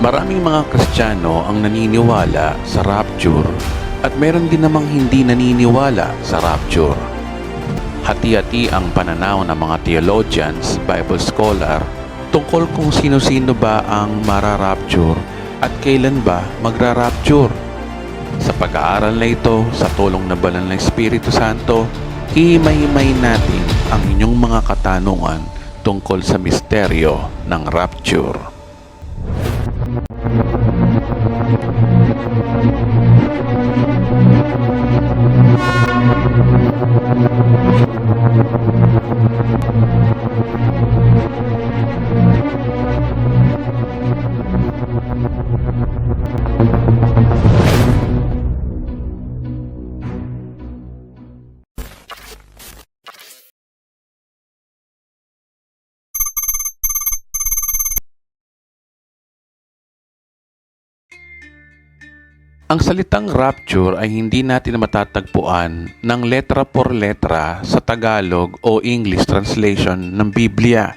Maraming mga Kristiyano ang naniniwala sa rapture at meron din namang hindi naniniwala sa rapture. Hati-hati ang pananaw ng mga theologians, Bible scholar, tungkol kung sino-sino ba ang mararapture at kailan ba magrarapture. Sa pag-aaral na ito, sa tulong ng Banal na Espiritu Santo, hihimay-himay natin ang inyong mga katanungan tungkol sa misteryo ng rapture. Ang salitang rapture ay hindi natin matatagpuan ng letra por letra sa Tagalog o English translation ng Biblia.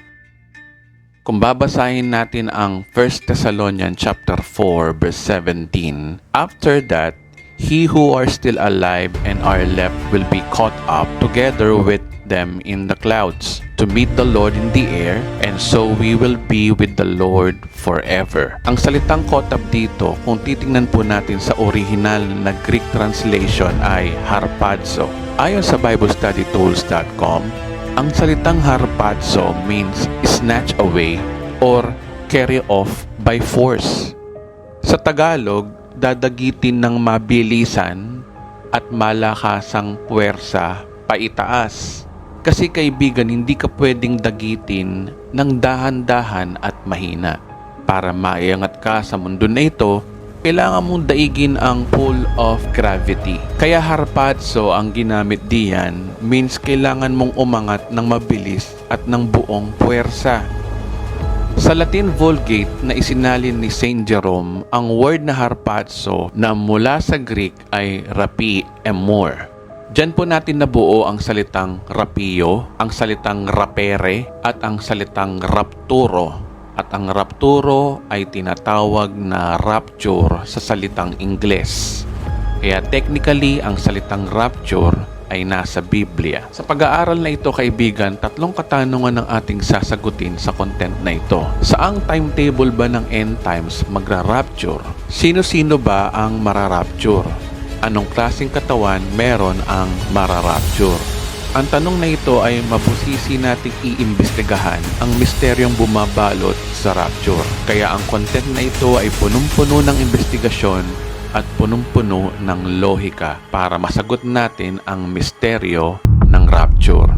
Kung babasahin natin ang 1 Thessalonians chapter 4 verse 17, after that, he who are still alive and are left will be caught up together with them in the clouds to meet the Lord in the air, and so we will be with the Lord forever. Ang salitang caught up dito, kung titingnan po natin sa original na Greek translation ay harpazo. Ayon sa BibleStudyTools.com, ang salitang harpazo means snatch away or carry off by force. Sa Tagalog, dadagitin ng mabilisan at malakasang puwersa paitaas. Kasi kaibigan, hindi ka pwedeng dagitin ng dahan-dahan at mahina. Para maiangat ka sa mundo na ito, kailangan mong daigin ang pull of gravity. Kaya harpazo ang ginamit diyan means kailangan mong umangat ng mabilis at ng buong puwersa. Sa Latin Vulgate na isinalin ni Saint Jerome, ang word na harpazo na mula sa Greek ay rapi emor. Diyan po natin nabuo ang salitang rapio, ang salitang rapere, at ang salitang rapturo. At ang rapturo ay tinatawag na rapture sa salitang Ingles. Kaya technically, ang salitang rapture ay nasa Biblia. Sa pag-aaral na ito, kaibigan, tatlong katanungan ang ating sasagutin sa content na ito. Saang timetable ba ng end times magra-rapture? Sino-sino ba ang mararapture? Anong klaseng katawan meron ang mararapture? Ang tanong na ito ay mabusisi nating iimbestigahan ang misteryong bumabalot sa rapture. Kaya ang content na ito ay punong-puno ng investigasyon at punong-puno ng lohika para masagot natin ang misteryo ng rapture.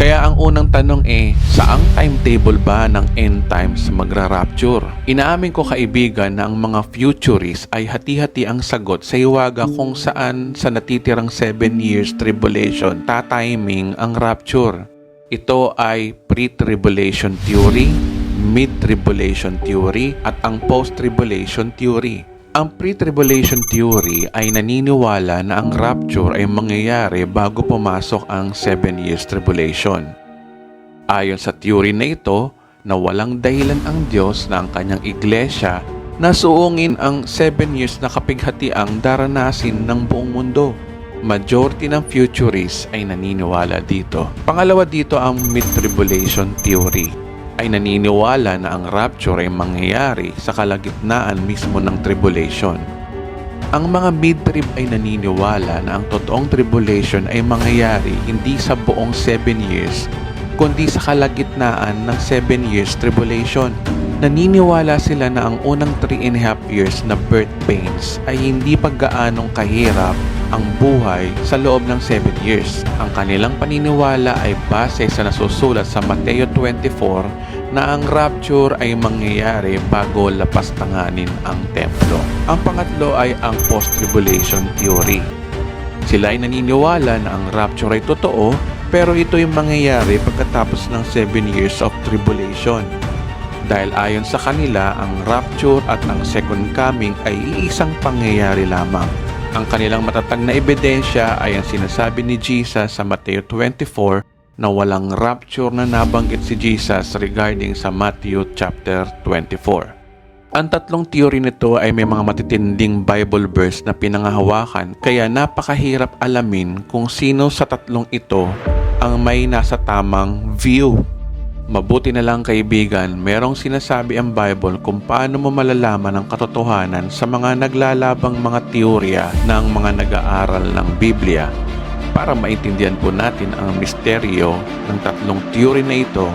Kaya ang unang tanong saang timetable ba ng end times magra-rapture? Inaamin ko kaibigan na ang mga futurists ay hati-hati ang sagot sa hiwaga kung saan sa natitirang 7 years tribulation tatiming ang rapture. Ito ay pre-tribulation theory, mid-tribulation theory, at ang post-tribulation theory. Ang pre-tribulation theory ay naniniwala na ang rapture ay mangyayari bago pumasok ang 7 years tribulation. Ayon sa theory na ito, na walang dahilan ang Diyos na ang kanyang iglesia na suungin ang 7 years na kapighatiang daranasin ng buong mundo. Majority ng futurists ay naniniwala dito. Pangalawa dito ang mid-tribulation theory. Ay naniniwala na ang rapture ay mangyayari sa kalagitnaan mismo ng tribulation. Ang mga mid-trib ay naniniwala na ang totoong tribulation ay mangyayari hindi sa buong 7 years, kundi sa kalagitnaan ng 7 years tribulation. Naniniwala sila na ang unang 3.5 years na birth pains ay hindi pa gaanong kahirap ang buhay sa loob ng 7 years. Ang kanilang paniniwala ay base sa nasusulat sa Mateo 24 na ang rapture ay mangyayari bago lapastanganin ang templo. Ang pangatlo ay ang post-tribulation theory. Sila ay naniniwala na ang rapture ay totoo, pero ito ay mangyayari pagkatapos ng 7 years of tribulation. Dahil ayon sa kanila, ang rapture at ang second coming ay iisang pangyayari lamang. Ang kanilang matatag na ebidensya ay ang sinasabi ni Jesus sa Mateo 24 na walang rapture na nabanggit si Jesus regarding sa Matthew chapter 24. Ang tatlong theory nito ay may mga matitinding Bible verse na pinangahawakan, kaya napakahirap alamin kung sino sa tatlong ito ang may nasa tamang view. Mabuti na lang kaibigan, merong sinasabi ang Bible kung paano mo malalaman ang katotohanan sa mga naglalabang mga teorya ng mga nag-aaral ng Biblia. Para maintindihan po natin ang misteryo ng tatlong theory na ito,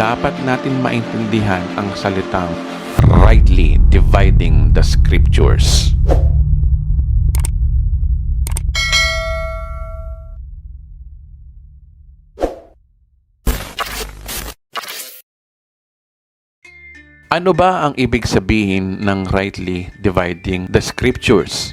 dapat natin maintindihan ang salitang rightly dividing the scriptures. Ano ba ang ibig sabihin ng rightly dividing the scriptures?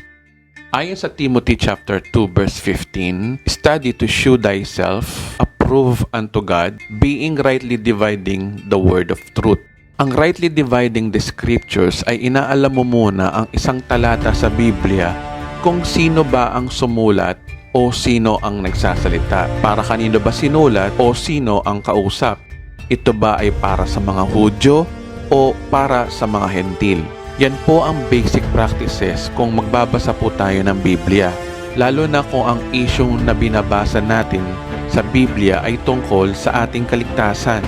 Ayon sa Timothy chapter 2 verse 15, study to shew thyself approved unto God, being rightly dividing the word of truth. Ang rightly dividing the scriptures ay inaalam mo muna ang isang talata sa Biblia kung sino ba ang sumulat o sino ang nagsasalita. Para kanino ba sinulat o sino ang kausap? Ito ba ay para sa mga Hudyo o para sa mga Hentil? Yan po ang basic practices kung magbabasa po tayo ng Biblia. Lalo na kung ang issue na binabasa natin sa Biblia ay tungkol sa ating kaligtasan.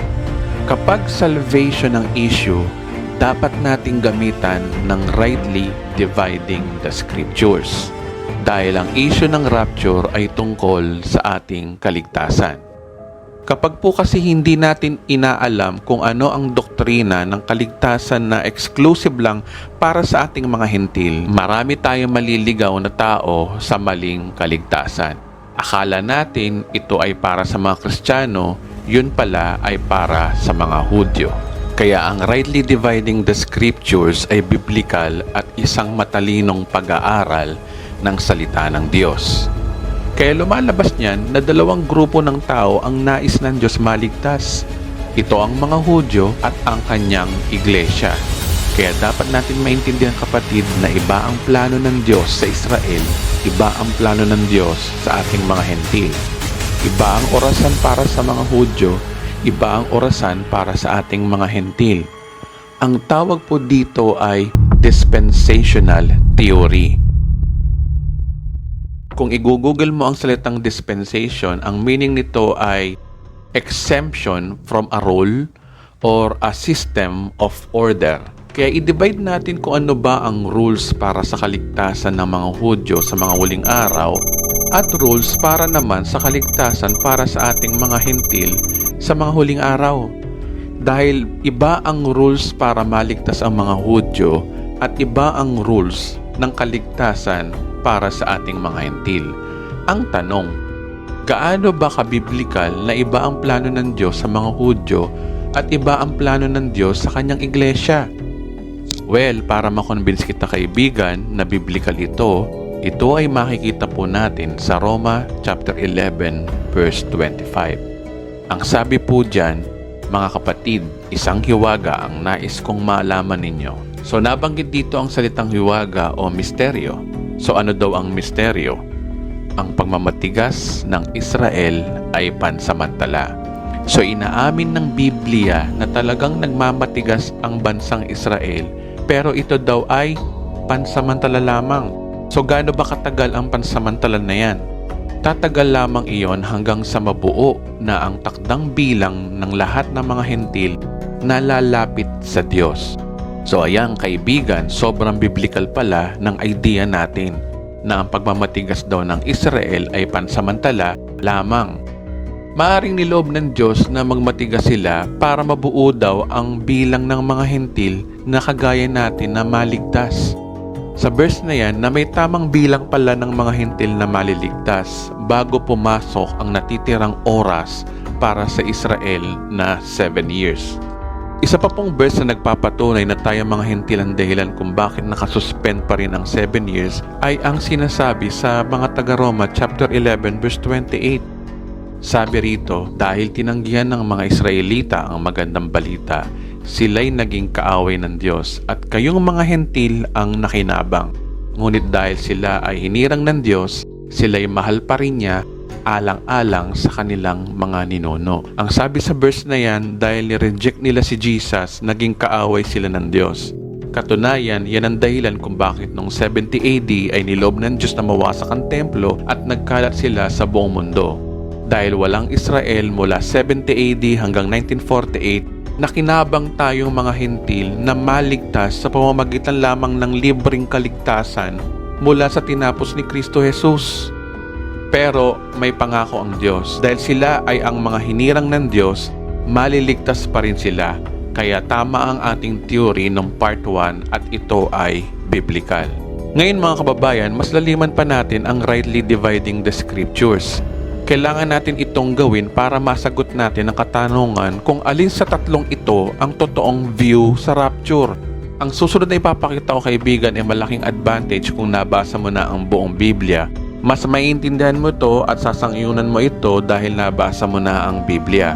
Kapag salvation ang issue, dapat nating gamitan ng rightly dividing the scriptures. Dahil ang issue ng rapture ay tungkol sa ating kaligtasan. Kapag po kasi hindi natin inaalam kung ano ang doktrina ng kaligtasan na exclusive lang para sa ating mga Hentil, marami tayong maliligaw na tao sa maling kaligtasan. Akala natin ito ay para sa mga Kristiyano, yun pala ay para sa mga Hudyo. Kaya ang rightly dividing the scriptures ay biblical at isang matalinong pag-aaral ng salita ng Diyos. Kaya lumalabas niyan na dalawang grupo ng tao ang nais ng Diyos maligtas. Ito ang mga Hudyo at ang kanyang iglesia. Kaya dapat natin maintindihan kapatid na iba ang plano ng Diyos sa Israel, iba ang plano ng Diyos sa ating mga Hentil. Iba ang orasan para sa mga Hudyo, iba ang orasan para sa ating mga Hentil. Ang tawag po dito ay dispensational theory. Kung i-google mo ang salitang dispensation, ang meaning nito ay exemption from a rule or a system of order. Kaya i-divide natin kung ano ba ang rules para sa kaligtasan ng mga Hudyo sa mga huling araw at rules para naman sa kaligtasan para sa ating mga Hentil sa mga huling araw. Dahil iba ang rules para maligtas ang mga Hudyo at iba ang rules ng kaligtasan para sa ating mga Hentil. Ang tanong, gaano ba kabiblikal na iba ang plano ng Diyos sa mga Hudyo at iba ang plano ng Diyos sa kanyang iglesia? Well, para makonvince kita kaibigan na biblikal ito ay makikita po natin sa Roma chapter 11 verse 25. Ang sabi po dyan, mga kapatid, isang hiwaga ang nais kong maalaman ninyo. So nabanggit dito ang salitang hiwaga o misteryo. So ano daw ang misteryo? Ang pagmamatigas ng Israel ay pansamantala. So inaamin ng Biblia na talagang nagmamatigas ang bansang Israel, pero ito daw ay pansamantala lamang. So gaano ba katagal ang pansamantala na yan? Tatagal lamang iyon hanggang sa mabuo na ang takdang bilang ng lahat ng mga Hentil na lalapit sa Diyos. So ayan kaibigan, sobrang biblical pala ng idea natin na ang pagmamatigas daw ng Israel ay pansamantala lamang. Maaring niloob ng Diyos na magmatigas sila para mabuo daw ang bilang ng mga Hentil na kagaya natin na maligtas. Sa verse na yan na may tamang bilang pala ng mga Hentil na maliligtas bago pumasok ang natitirang oras para sa Israel na 7 years. Isa pa pong verse na nagpapatunay na tayo mga hentil ang dahilan kung bakit nakasuspend pa rin ang 7 years ay ang sinasabi sa mga taga-Roma chapter 11 verse 28. Sabi rito, dahil tinanggihan ng mga Israelita ang magandang balita, sila'y naging kaaway ng Diyos at kayong mga hentil ang nakinabang. Ngunit dahil sila ay hinirang ng Diyos, sila'y mahal pa rin niya alang-alang sa kanilang mga ninuno. Ang sabi sa verse na yan, dahil ni-reject nila si Jesus, naging kaaway sila ng Diyos. Katunayan, yan ang dahilan kung bakit noong 70 AD ay niloob ng Diyos na mawasak ang templo at nagkalat sila sa buong mundo. Dahil walang Israel mula 70 AD hanggang 1948, nakinabang tayong mga hentil na maligtas sa pamamagitan lamang ng libreng kaligtasan mula sa tinapos ni Kristo Jesus. Pero may pangako ang Diyos. Dahil sila ay ang mga hinirang ng Diyos, maliligtas pa rin sila. Kaya tama ang ating theory ng part 1 at ito ay biblical. Ngayon mga kababayan, mas laliman pa natin ang rightly dividing the scriptures. Kailangan natin itong gawin para masagot natin ang katanungan kung alin sa tatlong ito ang totoong view sa rapture. Ang susunod na ipapakita ko kaibigan ay malaking advantage kung nabasa mo na ang buong Biblia. Mas maiintindihan mo ito at sasang-ayunan mo ito dahil nabasa mo na ang Biblia.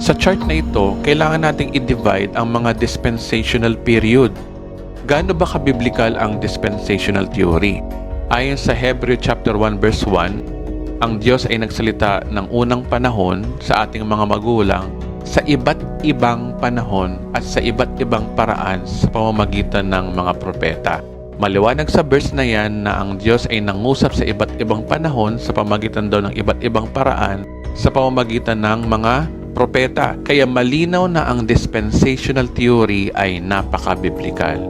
Sa chart na ito, kailangan nating i-divide ang mga dispensational period. Gaano ba ka-biblical ang dispensational theory? Ayon sa Hebrew chapter 1 verse 1, ang Diyos ay nagsalita ng unang panahon sa ating mga magulang sa iba't ibang panahon at sa iba't ibang paraan sa pamamagitan ng mga propeta. Maliwanag sa verse na yan na ang Diyos ay nangusap sa iba't ibang panahon sa pamamagitan daw ng iba't ibang paraan sa pamamagitan ng mga propeta. Kaya malinaw na ang dispensational theory ay napaka-biblical.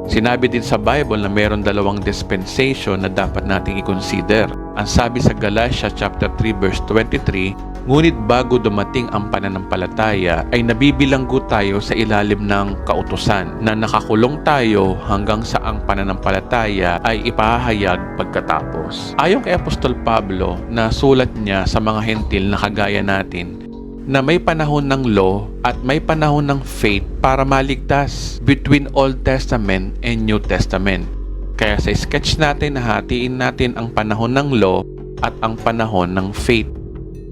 Sinabi din sa Bible na mayroon dalawang dispensation na dapat nating i-consider. Ang sabi sa Galatia chapter 3 verse 23, ngunit bago dumating ang pananampalataya ay nabibilanggo tayo sa ilalim ng kautusan na nakakulong tayo hanggang sa ang pananampalataya ay ipahayag pagkatapos. Ayon kay Apostol Pablo na sulat niya sa mga hentil na kagaya natin na may panahon ng law at may panahon ng faith para maligtas between Old Testament and New Testament. Kaya sa sketch natin hatiin natin ang panahon ng law at ang panahon ng faith.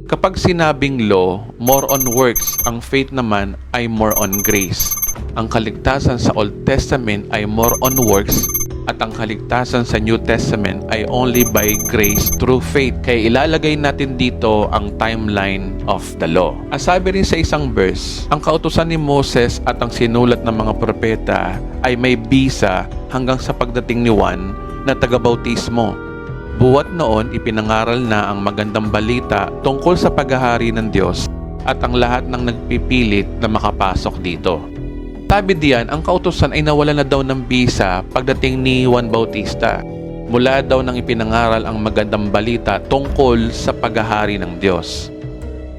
Kapag sinabing law, more on works, ang faith naman ay more on grace. Ang kaligtasan sa Old Testament ay more on works at ang kaligtasan sa New Testament ay only by grace through faith. Kaya ilalagay natin dito ang timeline of the law. Ang sabi rin sa isang verse, ang kautusan ni Moses at ang sinulat ng mga propeta ay may bisa hanggang sa pagdating ni Juan na taga-bautismo. Buwat noon, ipinangaral na ang magandang balita tungkol sa paghahari ng Diyos at ang lahat ng nagpipilit na makapasok dito. Sabi diyan, ang kautusan ay nawala na daw ng bisa pagdating ni Juan Bautista. Mula daw nang ipinangaral ang magandang balita tungkol sa paghahari ng Diyos.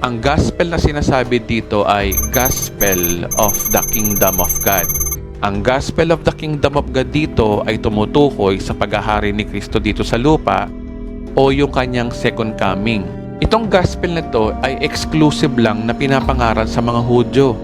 Ang gospel na sinasabi dito ay Gospel of the Kingdom of God. Ang Gospel of the Kingdom of God dito ay tumutukoy sa paghahari ni Kristo dito sa lupa o yung kanyang second coming. Itong gospel na to ay exclusive lang na pinapangaral sa mga Hudyo.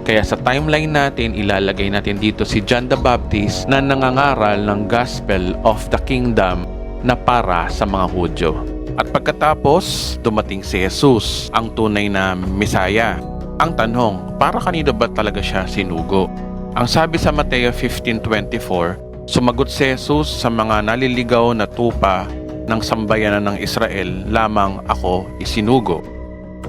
Kaya sa timeline natin, ilalagay natin dito si John the Baptist na nangangaral ng Gospel of the Kingdom na para sa mga Hudyo. At pagkatapos, dumating si Jesus, ang tunay na Mesaya. Ang tanong, para kanino ba talaga siya sinugo? Ang sabi sa Mateo 15:24, sumagot si Jesus, sa mga naliligaw na tupa ng sambayanan ng Israel, lamang ako isinugo.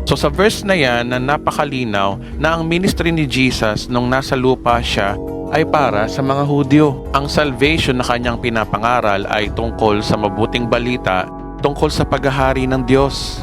So sa verse na yan, na napakalinaw na ang ministry ni Jesus nung nasa lupa siya ay para sa mga Hudyo. Ang salvation na kanyang pinapangaral ay tungkol sa mabuting balita, tungkol sa paghahari ng Diyos.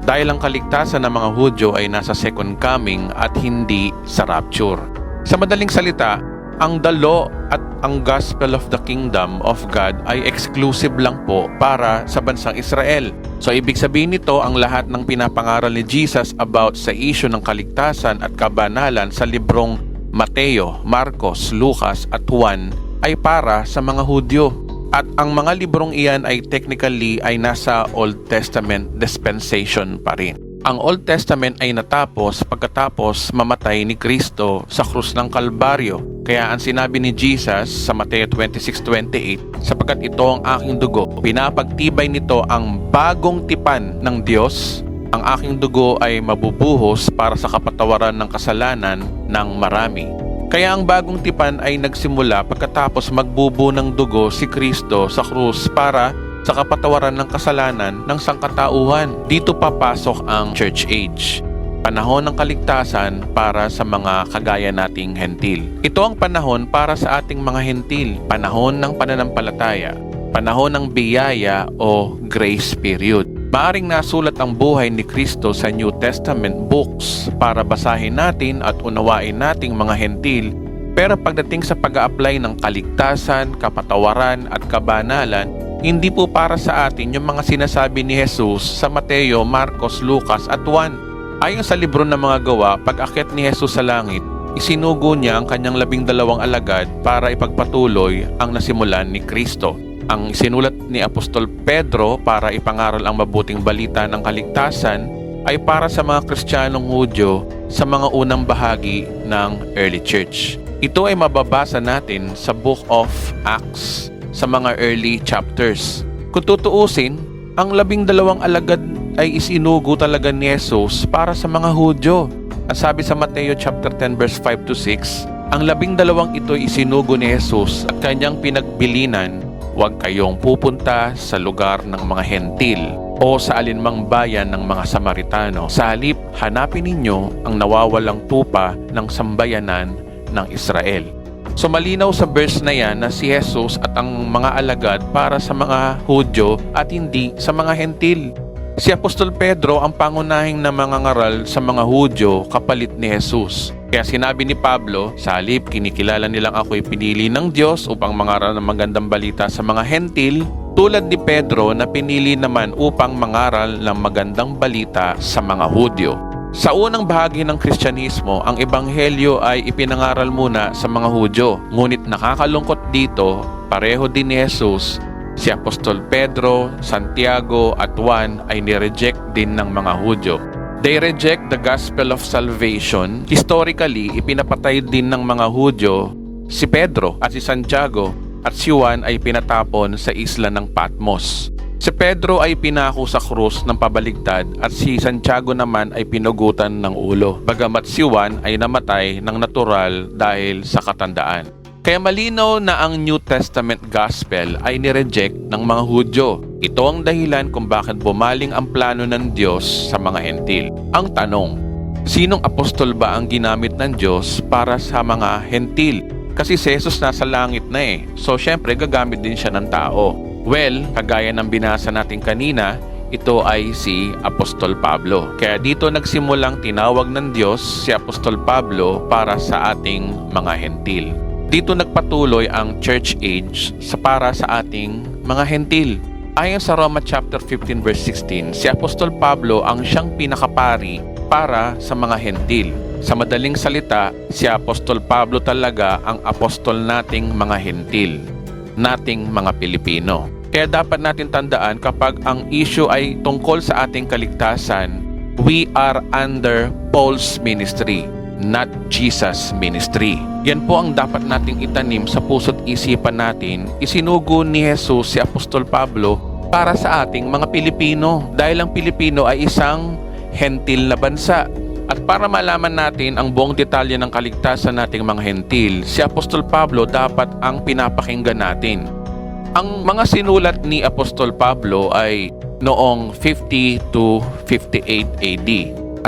Dahil ang kaligtasan ng mga Hudyo ay nasa second coming at hindi sa rapture. Sa madaling salita, ang the law at ang gospel of the kingdom of God ay exclusive lang po para sa bansang Israel. So ibig sabihin nito, ang lahat ng pinapangaral ni Jesus about sa issue ng kaligtasan at kabanalan sa librong Mateo, Marcos, Lucas at Juan ay para sa mga Hudyo. At ang mga librong iyan ay technically ay nasa Old Testament dispensation pa rin. Ang Old Testament ay natapos pagkatapos mamatay ni Kristo sa krus ng Kalbaryo. Kaya ang sinabi ni Jesus sa Mateo 26:28, sapagkat ito ang aking dugo, pinapagtibay nito ang bagong tipan ng Diyos. Ang aking dugo ay mabubuhos para sa kapatawaran ng kasalanan ng marami. Kaya ang bagong tipan ay nagsimula pagkatapos magbubo ng dugo si Kristo sa krus para sa kapatawaran ng kasalanan ng sangkatauhan. Dito papasok ang church age, panahon ng kaligtasan para sa mga kagaya nating hentil. Ito ang panahon para sa ating mga hentil, panahon ng pananampalataya, panahon ng biyaya o grace period. Maaring nasulat ang buhay ni Kristo sa New Testament books para basahin natin at unawain nating mga hentil, pero pagdating sa pag-a-apply ng kaligtasan, kapatawaran at kabanalan, hindi po para sa atin yung mga sinasabi ni Jesus sa Mateo, Marcos, Lucas at Juan. Ayon sa libro ng mga gawa, pag-akyat ni Jesus sa langit, isinugo niya ang kanyang 12 alagad para ipagpatuloy ang nasimulan ni Kristo. Ang isinulat ni Apostol Pedro para ipangaral ang mabuting balita ng kaligtasan ay para sa mga Kristiyanong Hudyo sa mga unang bahagi ng early church. Ito ay mababasa natin sa Book of Acts sa mga early chapters. Kung tutuusin, ang 12 alagad ay isinugo talaga ni Jesus para sa mga Hudyo. Ang sabi sa Mateo chapter 10 verse 5 to 6, ang 12 ito isinugo ni Jesus at kanyang pinagbilinan, huwag kayong pupunta sa lugar ng mga hentil o sa alinmang bayan ng mga Samaritano. Sa halip, hanapin ninyo ang nawawalang tupa ng sambayanan ng Israel. So malinaw sa verse na yan na si Jesus at ang mga alagad para sa mga Hudyo at hindi sa mga hentil. Si Apostol Pedro ang pangunahing na mangangaral sa mga Hudyo kapalit ni Jesus. Kaya sinabi ni Pablo, sa halip kinikilala nilang ako'y pinili ng Diyos upang mangaral ng magandang balita sa mga hentil, tulad ni Pedro na pinili naman upang mangaral ng magandang balita sa mga Hudyo. Sa unang bahagi ng Kristyanismo, ang Ebanghelyo ay ipinangaral muna sa mga Hudyo. Ngunit nakakalungkot dito, pareho din ni Jesus, si Apostol Pedro, Santiago at Juan ay nireject din ng mga Hudyo. They reject the gospel of salvation. Historically, ipinapatay din ng mga Hudyo si Pedro at si Santiago at si Juan ay pinatapon sa isla ng Patmos. Si Pedro ay pinako sa krus ng pabaligtad at si Santiago naman ay pinugutan ng ulo. Bagamat si Juan ay namatay ng natural dahil sa katandaan. Kaya malinaw na ang New Testament Gospel ay nireject ng mga Hudyo. Ito ang dahilan kung bakit bumaling ang plano ng Diyos sa mga hentil. Ang tanong, sinong apostol ba ang ginamit ng Diyos para sa mga hentil? Kasi si Jesus nasa langit na So syempre gagamit din siya ng tao. Well, kagaya ng binasa natin kanina, ito ay si Apostol Pablo. Kaya dito nagsimulang tinawag ng Diyos si Apostol Pablo para sa ating mga hentil. Dito nagpatuloy ang church age para sa ating mga hentil. Ayon sa Roma chapter 15 verse 16, si Apostol Pablo ang siyang pinakapari para sa mga hentil. Sa madaling salita, si Apostol Pablo talaga ang apostol nating mga hentil, nating mga Pilipino. Kaya dapat natin tandaan kapag ang issue ay tungkol sa ating kaligtasan, we are under Paul's ministry, not Jesus' ministry. Yan po ang dapat nating itanim sa puso't isipan natin. Isinugo ni Jesus si Apostol Pablo para sa ating mga Pilipino dahil ang Pilipino ay isang hentil na bansa. At para malaman natin ang buong detalye ng kaligtasan nating mga hentil, si Apostol Pablo dapat ang pinapakinggan natin. Ang mga sinulat ni Apostol Pablo ay noong 50 to 58 AD.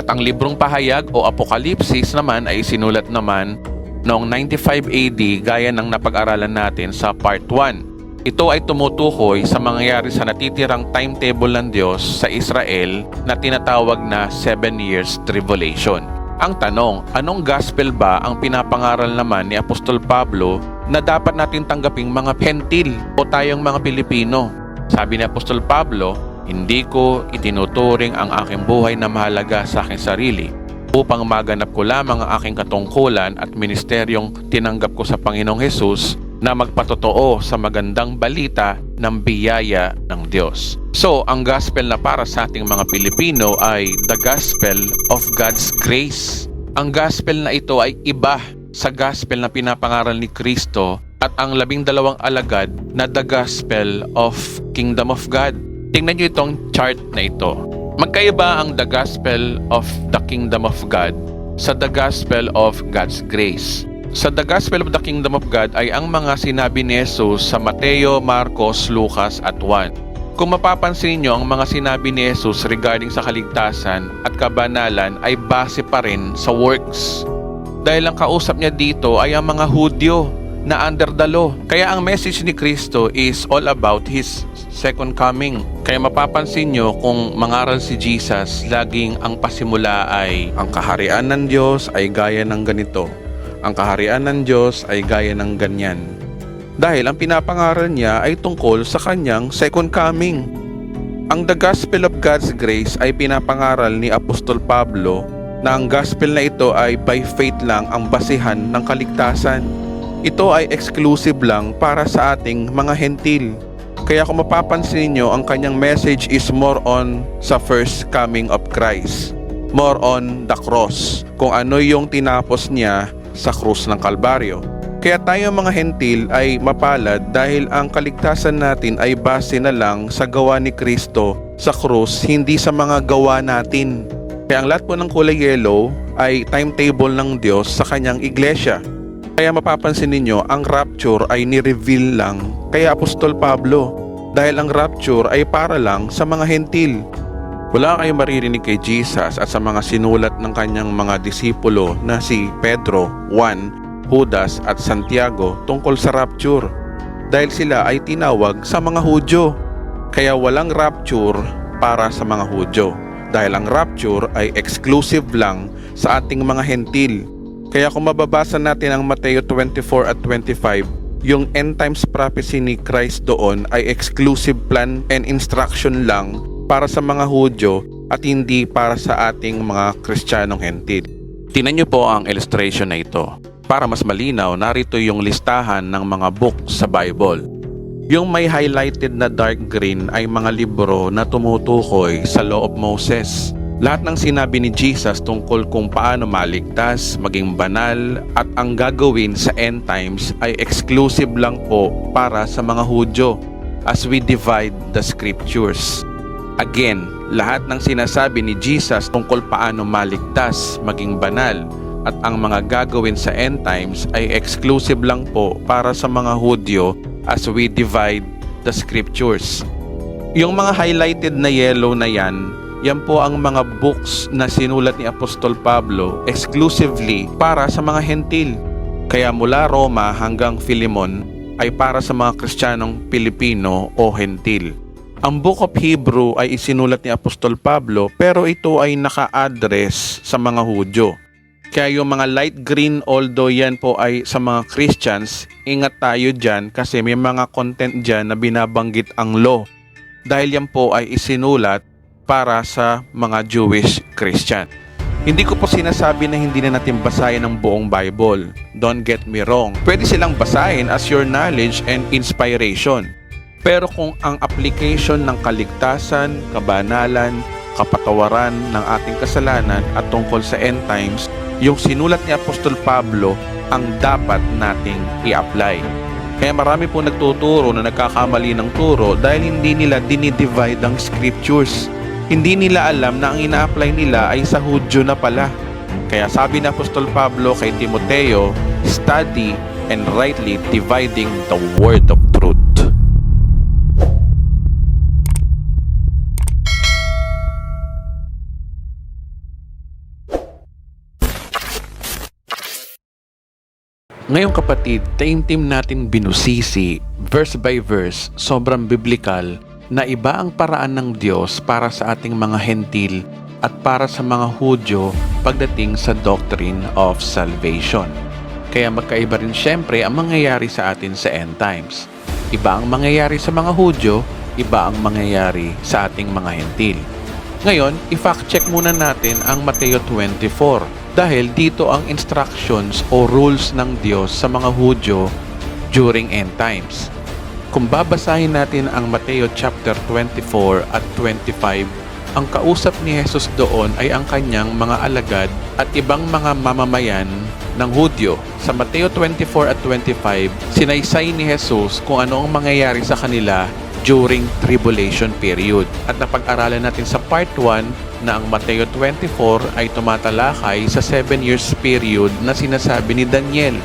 At ang librong pahayag o Apokalipsis naman ay sinulat naman noong 95 AD gaya ng napag-aralan natin sa part 1. Ito ay tumutukoy sa mangyayari sa natitirang timetable ng Diyos sa Israel na tinatawag na 7 years tribulation. Ang tanong, anong gospel ba ang pinapangaral naman ni Apostol Pablo na dapat natin tanggaping mga hentil o tayong mga Pilipino? Sabi ni Apostol Pablo, hindi ko itinuturing ang aking buhay na mahalaga sa aking sarili upang maganap ko lamang ang aking katungkulan at ministeryong tinanggap ko sa Panginoong Hesus na magpatotoo sa magandang balita ng biyaya ng Diyos. So, ang gospel na para sa ating mga Pilipino ay the gospel of God's grace. Ang gospel na ito ay iba sa gospel na pinapangaral ni Kristo at ang 12 alagad na the gospel of Kingdom of God. Tingnan nyo itong chart na ito. Magkaiba ang the gospel of the Kingdom of God sa the gospel of God's grace. Sa the gospel of the Kingdom of God ay ang mga sinabi ni Jesus sa Mateo, Marcos, Lucas at Juan. Kung mapapansin nyo, ang mga sinabi ni Jesus regarding sa kaligtasan at kabanalan ay base pa rin sa works. Dahil ang kausap niya dito ay ang mga Hudyo na under the law. Kaya ang message ni Kristo is all about His second coming. Kaya mapapansin nyo kung mangaral si Jesus, laging ang pasimula ay ang kaharian ng Diyos ay gaya ng ganito. Ang kaharian ng Diyos ay gaya ng ganyan. Dahil ang pinapangaral niya ay tungkol sa kanyang second coming. Ang the gospel of God's grace ay pinapangaral ni Apostol Pablo na ang gospel na ito ay by faith lang ang basihan ng kaligtasan. Ito ay exclusive lang para sa ating mga hentil. Kaya kung mapapansin niyo, ang kanyang message is more on sa first coming of Christ. More on the cross. Kung ano yung tinapos niya sa krus ng Kalbaryo. Kaya tayo mga hentil ay mapalad dahil ang kaligtasan natin ay base na lang sa gawa ni Kristo sa krus, hindi sa mga gawa natin. Kaya ang lahat po ng kulay yellow ay timetable ng Diyos sa kanyang iglesia. Kaya mapapansin ninyo, ang rapture ay ni-reveal lang kay Apostol Pablo dahil ang rapture ay para lang sa mga hentil. Wala kayong maririnig kay Jesus at sa mga sinulat ng kanyang mga disipulo na si Pedro, Juan, Judas at Santiago tungkol sa rapture dahil sila ay tinawag sa mga Hudyo. Kaya walang rapture para sa mga Hudyo dahil ang rapture ay exclusive lang sa ating mga hentil. Kaya kung mababasa natin ang Mateo 24 at 25, yung end times prophecy ni Christ doon ay exclusive plan and instruction lang para sa mga Hudyo at hindi para sa ating mga Kristiyanong hentil. Tingnan niyo po ang illustration na ito. Para mas malinaw, narito yung listahan ng mga books sa Bible. Yung may highlighted na dark green ay mga libro na tumutukoy sa Law of Moses. Lahat ng sinabi ni Jesus tungkol kung paano maligtas, maging banal at ang gagawin sa end times ay exclusive lang po para sa mga Hudyo as we divide the scriptures. Again, lahat ng sinasabi ni Jesus tungkol paano maligtas, maging banal, at ang mga gagawin sa end times ay exclusive lang po para sa mga Hudyo as we divide the scriptures. Yung mga highlighted na yellow na yan po ang mga books na sinulat ni Apostol Pablo exclusively para sa mga hentil. Kaya mula Roma hanggang Philemon ay para sa mga Kristiyanong Pilipino o hentil. Ang Book of Hebrew ay isinulat ni Apostol Pablo pero ito ay naka-address sa mga Hudyo. Kaya yung mga light green, although yan po ay sa mga Christians, ingat tayo dyan kasi may mga content dyan na binabanggit ang law. Dahil yan po ay isinulat para sa mga Jewish Christian. Hindi ko po sinasabi na hindi na natin basahin ang buong Bible. Don't get me wrong. Pwede silang basahin as your knowledge and inspiration. Pero kung ang application ng kaligtasan, kabanalan, kapatawaran ng ating kasalanan at tungkol sa end times, yung sinulat ni Apostol Pablo ang dapat nating i-apply. Kaya marami po nagtuturo na nagkakamali ng turo dahil hindi nila dinidivide ang scriptures. Hindi nila alam na ang ina-apply nila ay sa Hudyo na pala. Kaya sabi ni Apostol Pablo kay Timoteo, study and rightly dividing the word of truth. Ngayong kapatid, taimtim natin binusisi, verse by verse, sobrang biblical, na iba ang paraan ng Diyos para sa ating mga hentil at para sa mga Hudyo pagdating sa doctrine of salvation. Kaya magkaiba rin syempre ang mangyayari sa atin sa end times. Iba ang mangyayari sa mga Hudyo, iba ang mangyayari sa ating mga hentil. Ngayon, i-fact check muna natin ang Mateo 24 dahil dito ang instructions o rules ng Diyos sa mga Hudyo during end times. Kung babasahin natin ang Mateo chapter 24 at 25, ang kausap ni Jesus doon ay ang kanyang mga alagad at ibang mga mamamayan ng Hudyo. Sa Mateo 24 at 25, sinaysay ni Jesus kung ano ang mangyayari sa kanila during tribulation period. At napag-aralan natin sa part 1 na ang Mateo 24 ay tumatalakay sa 7 years period na sinasabi ni Daniel.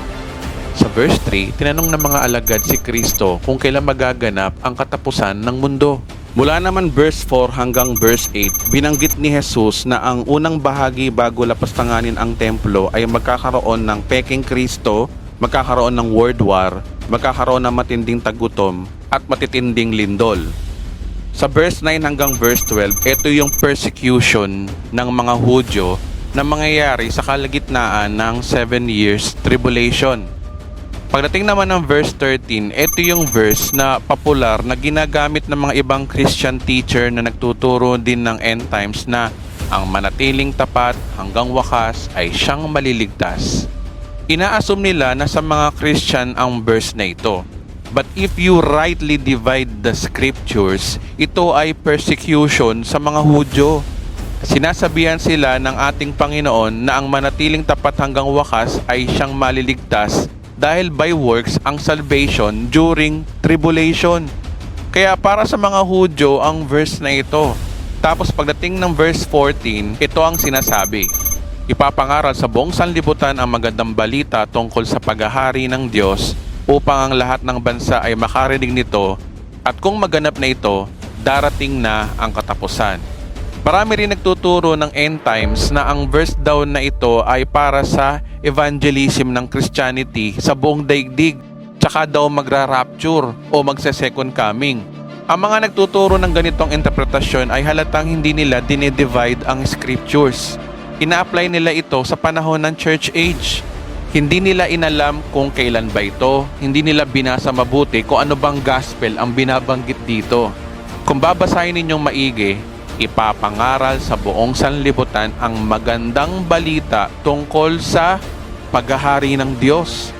Sa verse 3, tinanong ng mga alagad si Kristo kung kailan magaganap ang katapusan ng mundo. Mula naman verse 4 hanggang verse 8, binanggit ni Jesus na ang unang bahagi bago lapastanganin ang templo ay magkakaroon ng peking Kristo, magkakaroon ng world war, magkakaroon ng matinding tagutom, at matitinding lindol. Sa verse 9 hanggang verse 12, ito yung persecution ng mga Hudyo na mangyayari sa kalagitnaan ng 7 years tribulation. Pagdating naman ng verse 13, ito yung verse na popular na ginagamit ng mga ibang Christian teacher na nagtuturo din ng end times na ang manatiling tapat hanggang wakas ay siyang maliligtas. Ina-assume nila na sa mga Christian ang verse na ito. But if you rightly divide the scriptures, ito ay persecution sa mga Hudyo. Sinasabihan sila ng ating Panginoon na ang manatiling tapat hanggang wakas ay siyang maliligtas dahil by works ang salvation during tribulation. Kaya para sa mga Hudyo ang verse na ito. Tapos pagdating ng verse 14, ito ang sinasabi. Ipapangaral sa buong sanlibutan ang magandang balita tungkol sa paghahari ng Diyos upang ang lahat ng bansa ay makarinig nito, at kung maganap na ito, darating na ang katapusan. Marami rin nagtuturo ng end times na ang verse daw na ito ay para sa evangelism ng Christianity sa buong daigdig, tsaka daw magra-rapture o magse-second coming. Ang mga nagtuturo ng ganitong interpretasyon ay halatang hindi nila dinidivide ang scriptures. Ina-apply nila ito sa panahon ng church age. Hindi nila inalam kung kailan ba ito, hindi nila binasa mabuti kung ano bang gospel ang binabanggit dito. Kung babasahin ninyong maigi, ipapangaral sa buong sanlibutan ang magandang balita tungkol sa paghahari ng Diyos.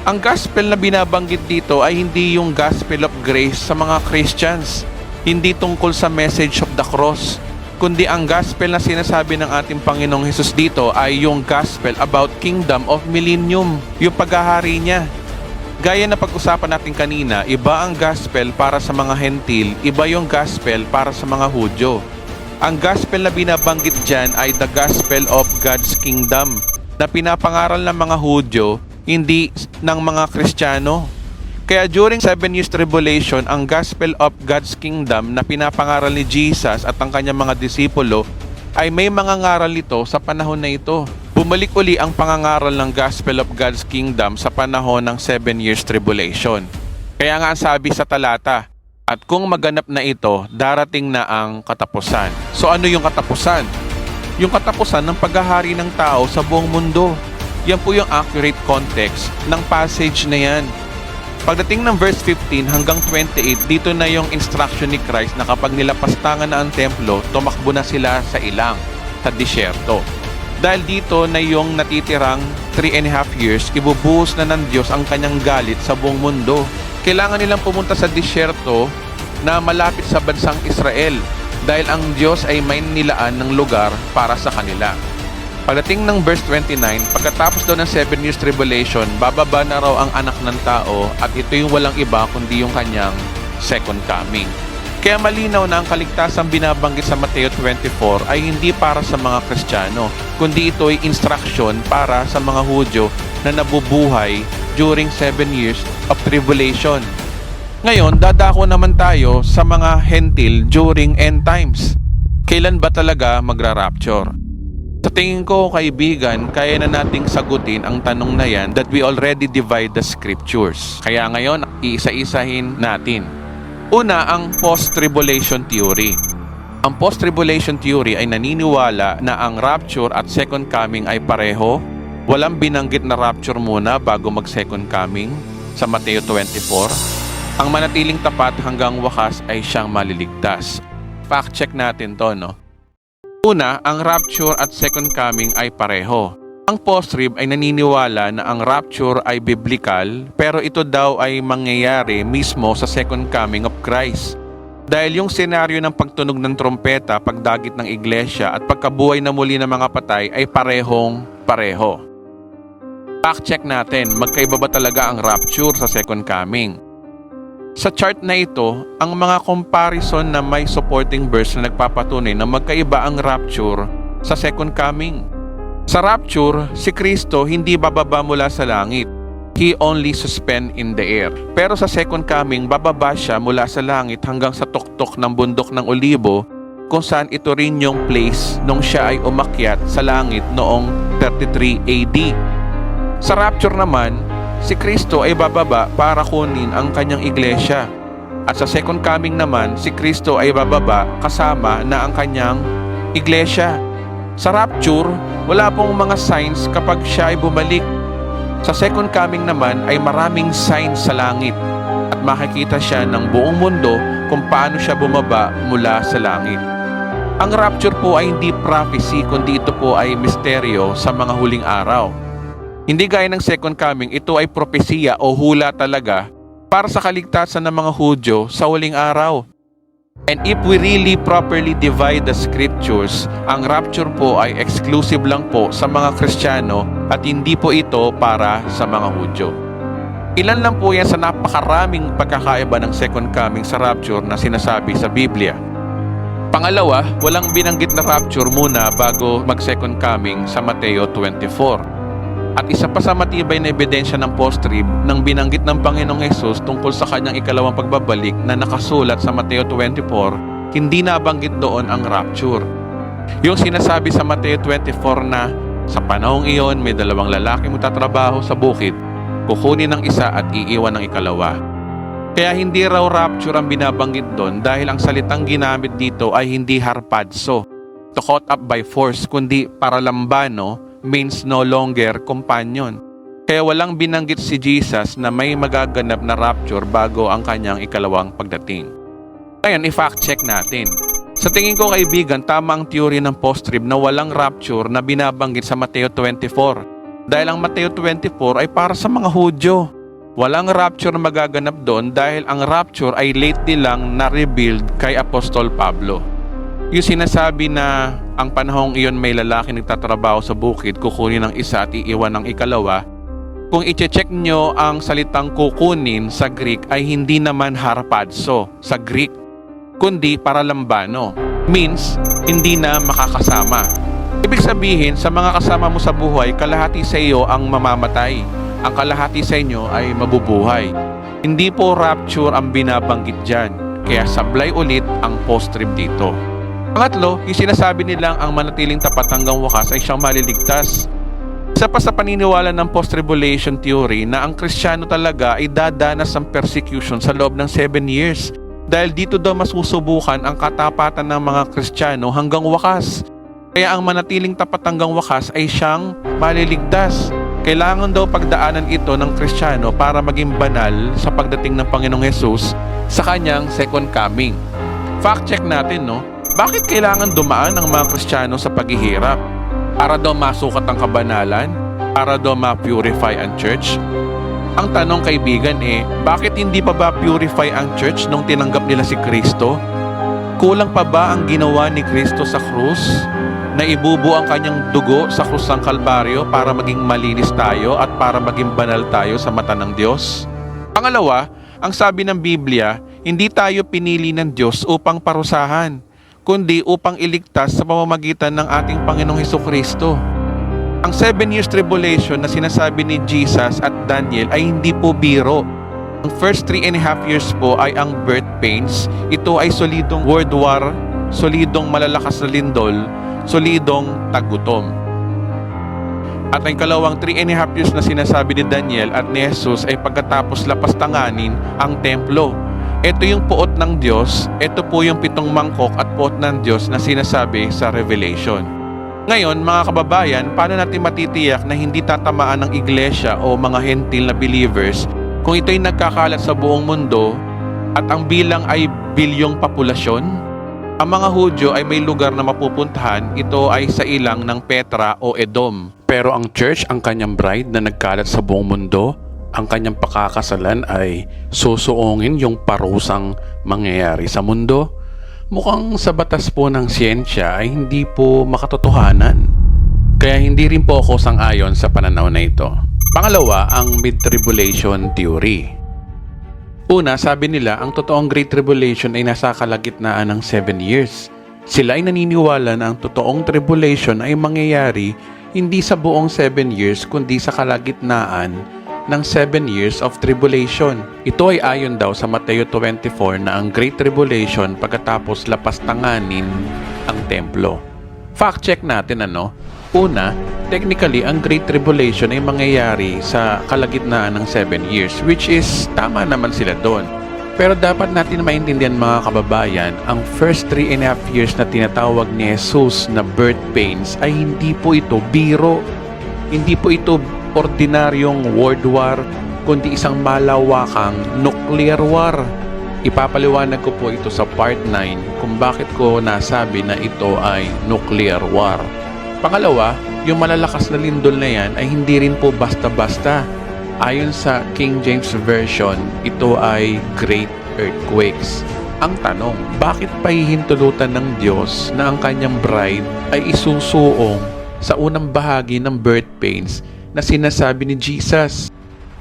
Ang gospel na binabanggit dito ay hindi yung gospel of grace sa mga Christians, hindi tungkol sa message of the cross, kundi ang gospel na sinasabi ng ating Panginoong Hesus dito ay yung gospel about kingdom of millennium, yung paghahari niya. Gaya na pag-usapan natin kanina, iba ang gospel para sa mga hentil, iba yung gospel para sa mga Hudyo. Ang gospel na binabanggit dyan ay the gospel of God's kingdom na pinapangaral ng mga Hudyo, hindi ng mga Kristiyano. Kaya during 7 years tribulation, ang gospel of God's kingdom na pinapangaral ni Jesus at ang kanyang mga disipulo ay may mga ngaral ito sa panahon na ito. Bumalik uli ang pangangaral ng gospel of God's kingdom sa panahon ng 7 years tribulation. Kaya nga sabi sa talata, at kung maganap na ito, darating na ang katapusan. So ano yung katapusan? Yung katapusan ng paghahari ng tao sa buong mundo. Yan po yung accurate context ng passage na yan. Pagdating ng verse 15 hanggang 28, dito na yung instruction ni Christ na kapag nilapastangan na ang templo, tumakbo na sila sa ilang, sa disyerto. Dahil dito na yung natitirang 3.5 years, ibubuhos na ng Diyos ang kanyang galit sa buong mundo. Kailangan nilang pumunta sa disyerto na malapit sa bansang Israel dahil ang Diyos ay may nilaan ng lugar para sa kanila. Pagdating ng verse 29, pagkatapos daw ng 7 years tribulation, bababa na raw ang anak ng tao at ito yung walang iba kundi yung kanyang second coming. Kaya malinaw na ang kaligtasang binabanggit sa Mateo 24 ay hindi para sa mga Kristiyano, kundi ito ay instruction para sa mga Hudyo na nabubuhay during 7 years of tribulation. Ngayon, dadako naman tayo sa mga hentil during end times. Kailan ba talaga magra-rapture? Sa tingin ko, kaibigan, kaya na nating sagutin ang tanong na yan that we already divide the scriptures. Kaya ngayon, iisa-isahin natin. Una, ang post-tribulation theory. Ang post-tribulation theory ay naniniwala na ang rapture at second coming ay pareho. Walang binanggit na rapture muna bago mag-second coming sa Mateo 24. Ang manatiling tapat hanggang wakas ay siyang maliligtas. Fact check natin to, no? Una, ang rapture at second coming ay pareho. Ang post-trib ay naniniwala na ang rapture ay biblical, pero ito daw ay mangyayari mismo sa second coming of Christ. Dahil yung senaryo ng pagtunog ng trompeta, pagdagit ng iglesia at pagkabuhay na muli ng mga patay ay parehong pareho. Fact check natin, magkaiba ba talaga ang rapture sa second coming? Sa chart na ito, ang mga comparison na may supporting verse na nagpapatunay na magkaiba ang rapture sa second coming. Sa rapture, si Kristo hindi bababa mula sa langit. He only suspend in the air. Pero sa second coming, bababa siya mula sa langit hanggang sa tuktok ng bundok ng Olibo, kung saan ito rin yung place nung siya ay umakyat sa langit noong 33 AD. Sa rapture naman, si Kristo ay bababa para kunin ang kanyang iglesia. At sa second coming naman, si Kristo ay bababa kasama na ang kanyang iglesia. Sa rapture, wala pong mga signs kapag siya ay bumalik. Sa second coming naman ay maraming signs sa langit at makikita siya ng buong mundo kung paano siya bumaba mula sa langit. Ang rapture po ay hindi prophecy kundi ito po ay misteryo sa mga huling araw. Hindi gaya ng second coming, ito ay propesiya o hula talaga para sa kaligtasan ng mga Hudyo sa huling araw. And if we really properly divide the scriptures, ang rapture po ay exclusive lang po sa mga Kristiyano at hindi po ito para sa mga Hudyo. Ilan lang po yan sa napakaraming pagkakaiba ng second coming sa rapture na sinasabi sa Biblia. Pangalawa, walang binanggit na rapture muna bago mag-second coming sa Mateo 24. At isa pa sa matibay na ebidensya ng post-trib nang binanggit ng Panginoong Hesus tungkol sa kanyang ikalawang pagbabalik na nakasulat sa Mateo 24, hindi nabanggit doon ang rapture. Yung sinasabi sa Mateo 24 na sa panahong iyon may dalawang lalaki magtatrabaho sa bukid, kukunin ng isa at iiwan ng ikalawa. Kaya hindi raw rapture ang binabanggit doon dahil ang salitang ginamit dito ay hindi harpazo, to caught up by force, kundi paralambano, means no longer companion. Kaya walang binanggit si Jesus na may magaganap na rapture bago ang kanyang ikalawang pagdating. Ngayon, i-fact check natin. Sa tingin ko kaibigan, tama ang theory ng post-trib na walang rapture na binabanggit sa Mateo 24. Dahil ang Mateo 24 ay para sa mga Hudyo. Walang rapture na magaganap doon dahil ang rapture ay lately lang na-revealed kay Apostol Pablo. Yung sinasabi na ang panahong iyon may lalaki nagtatrabaho sa bukid, kukunin ng isa at iiwan ng ikalawa, kung i-check nyo ang salitang kukunin sa Greek ay hindi naman harpazo sa Greek, kundi paralambano. Means, hindi na makakasama. Ibig sabihin, sa mga kasama mo sa buhay, kalahati sa iyo ang mamamatay. Ang kalahati sa inyo ay mabubuhay. Hindi po rapture ang binabanggit dyan. Kaya sablay ulit ang post-trib dito. Pangatlo, yung sinasabi nilang ang manatiling tapat hanggang wakas ay siyang maliligtas. Isa pa sa paniniwala ng post-tribulation theory na ang Kristiyano talaga ay dadanas ng persecution sa loob ng 7 years. Dahil dito daw masusubukan ang katapatan ng mga Kristiyano hanggang wakas. Kaya ang manatiling tapat hanggang wakas ay siyang maliligtas. Kailangan daw pagdaanan ito ng Kristiyano para maging banal sa pagdating ng Panginoong Hesus sa kanyang second coming. Fact check natin, no? Bakit kailangan dumaan ang mga Kristiyano sa paghihirap? Para daw masukat ang kabanalan? Para daw ma-purify ang church? Ang tanong kaibigan bakit hindi pa ba purify ang church nung tinanggap nila si Kristo? Kulang pa ba ang ginawa ni Kristo sa krus? Na ibubuo ang kanyang dugo sa krus ng Kalbaryo para maging malinis tayo at para maging banal tayo sa mata ng Diyos? Pangalawa, ang sabi ng Biblia, hindi tayo pinili ng Diyos upang parusahan, kundi upang iligtas sa pamamagitan ng ating Panginoong Hesukristo. Ang 7 years tribulation na sinasabi ni Jesus at Daniel ay hindi po biro. Ang first 3.5 years po ay ang birth pains. Ito ay solidong world war, solidong malalakas na lindol, solidong tagutom. At ang kalawang 3.5 years na sinasabi ni Daniel at ni Jesus ay pagkatapos lapastanganin ang templo. Ito yung puot ng Diyos, ito po yung 7 mangkok at puot ng Diyos na sinasabi sa Revelation. Ngayon, mga kababayan, paano natin matitiyak na hindi tatamaan ng iglesia o mga hentil na believers kung ito'y nagkakalat sa buong mundo at ang bilang ay bilyong populasyon? Ang mga Hudyo ay may lugar na mapupuntahan, ito ay sa ilang ng Petra o Edom. Pero ang church, ang kanyang bride na nagkalat sa buong mundo, ang kanyang pakakasalan ay susuungin yung parusang mangyayari sa mundo. Mukhang sa batas po ng siyensya ay hindi po makatotohanan. Kaya hindi rin po ako sang-ayon sa pananaw na ito. Pangalawa, ang mid-tribulation theory. Una, sabi nila ang totoong Great Tribulation ay nasa kalagitnaan ng 7 years. Sila ay naniniwala na ang totoong tribulation ay mangyayari hindi sa buong 7 years kundi sa kalagitnaan ng 7 years of tribulation. Ito ay ayon daw sa Mateo 24 na ang Great Tribulation pagkatapos lapastanganin ang templo. Fact check natin ano? Una, technically ang Great Tribulation ay mangyayari sa kalagitnaan ng 7 years, which is tama naman sila doon. Pero dapat natin maintindihan mga kababayan, ang first 3.5 years na tinatawag ni Jesus na birth pains ay hindi po ito biro. Hindi po ito ordinaryong world war, kundi isang malawakang nuclear war. Ipapaliwanag ko po ito sa part 9 kung bakit ko nasabi na ito ay nuclear war. Pangalawa, yung malalakas na lindol na yan ay hindi rin po basta-basta. Ayon sa King James Version, ito ay great earthquakes. Ang tanong, bakit pahihintulutan ng Diyos na ang kanyang bride ay isusuong sa unang bahagi ng birth pains na sinasabi ni Jesus?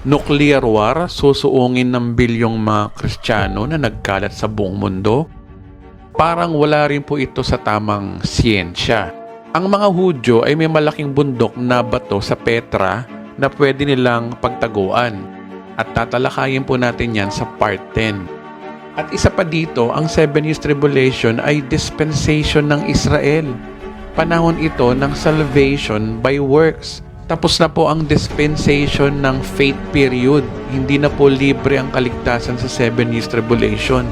Nuclear war, susuungin ng bilyong mga Kristiyano na nagkalat sa buong mundo? Parang wala rin po ito sa tamang siyensya. Ang mga Hudyo ay may malaking bundok na bato sa Petra na pwede nilang pagtaguan. At tatalakayin po natin yan sa part 10. At isa pa dito, ang 7 years tribulation ay dispensation ng Israel. Panahon ito ng salvation by works. Tapos na po ang dispensation ng faith period. Hindi na po libre ang kaligtasan sa 7 years tribulation.